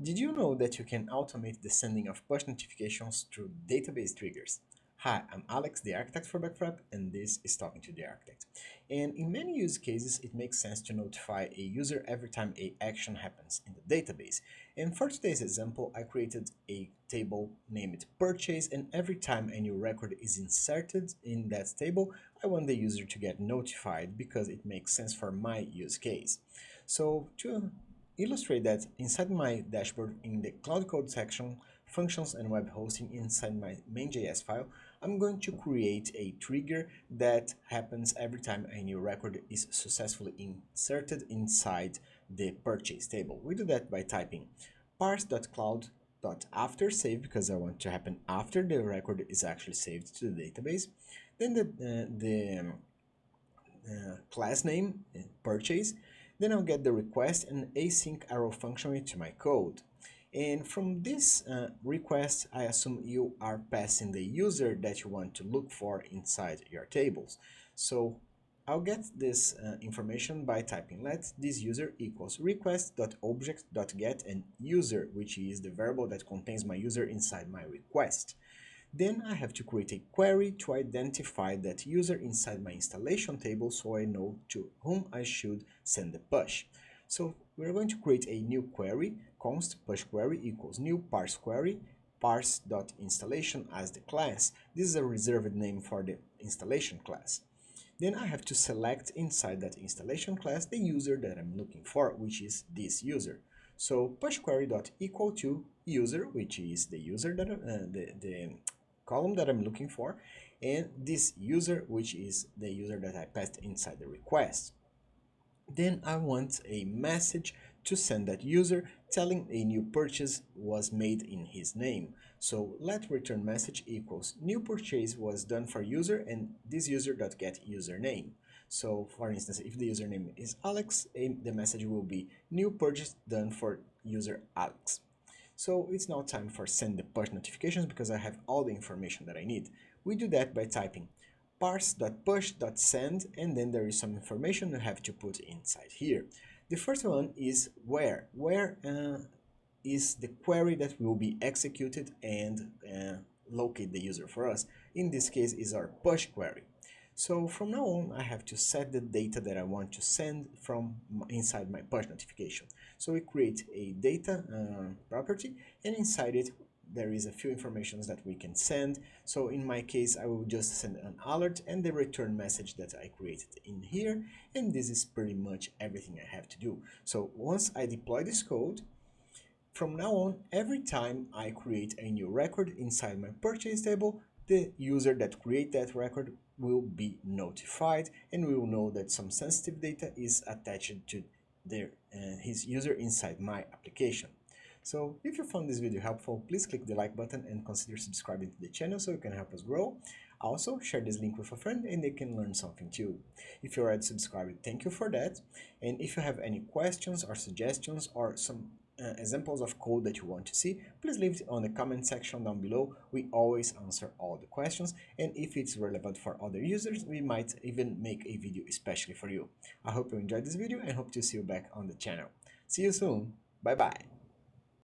Did you know that you can automate the sending of push notifications through database triggers? Hi, I'm Alex, the architect for Backfrap, and this is Talking to the Architect. And in many use cases, it makes sense to notify a user every time a action happens in the database. And for today's example, I created a table named Purchase, and every time a new record is inserted in that table, I want the user to get notified because it makes sense for my use case. So to illustrate that, inside my dashboard in the Cloud Code section, functions and web hosting inside my main.js file, I'm going to create a trigger that happens every time a new record is successfully inserted inside the purchase table. We do that by typing parse.cloud.after save because I want to happen after the record is actually saved to the database. Then the class name, purchase. Then I'll get the request and async arrow function into my code. And from this request, I assume you are passing the user that you want to look for inside your tables. So I'll get this information by typing let this user equals request.object.get and user, which is the variable that contains my user inside my request. Then I have to create a query to identify that user inside my installation table so I know to whom I should send the push. So we're going to create a new query, const push query equals new parse query, parse.installation as the class. This is a reserved name for the installation class. Then I have to select inside that installation class the user that I'm looking for, which is this user. So push query.equal to user, which is the user that the column that I'm looking for, and this user, which is the user that I passed inside the request. Then I want a message to send that user telling a new purchase was made in his name. So let return message equals new purchase was done for user and this user.get username. So for instance, if the username is Alex, the message will be new purchase done for user Alex. So it's now time for send the push notifications because I have all the information that I need. We do that by typing parse.push.send and then there is some information you have to put inside here. The first one is where. Where is the query that will be executed and locate the user for us. In this case is our push query. So from now on, I have to set the data that I want to send from inside my push notification. So we create a data property, and inside it, there is a few informations that we can send. So in my case, I will just send an alert and the return message that I created in here. And this is pretty much everything I have to do. So once I deploy this code, from now on, every time I create a new record inside my purchase table, the user that create that record will be notified and we will know that some sensitive data is attached to his user inside my application. So if you found this video helpful, please click the like button and consider subscribing to the channel so you can help us grow. Also, share this link with a friend and they can learn something too. If you're already subscribed, thank you for that. And if you have any questions or suggestions or some examples of code that you want to see, please leave it on the comment section down below. We always answer all the questions, and if it's relevant for other users, we might even make a video especially for you. I hope you enjoyed this video and hope to see you back on the channel. See you soon. Bye bye.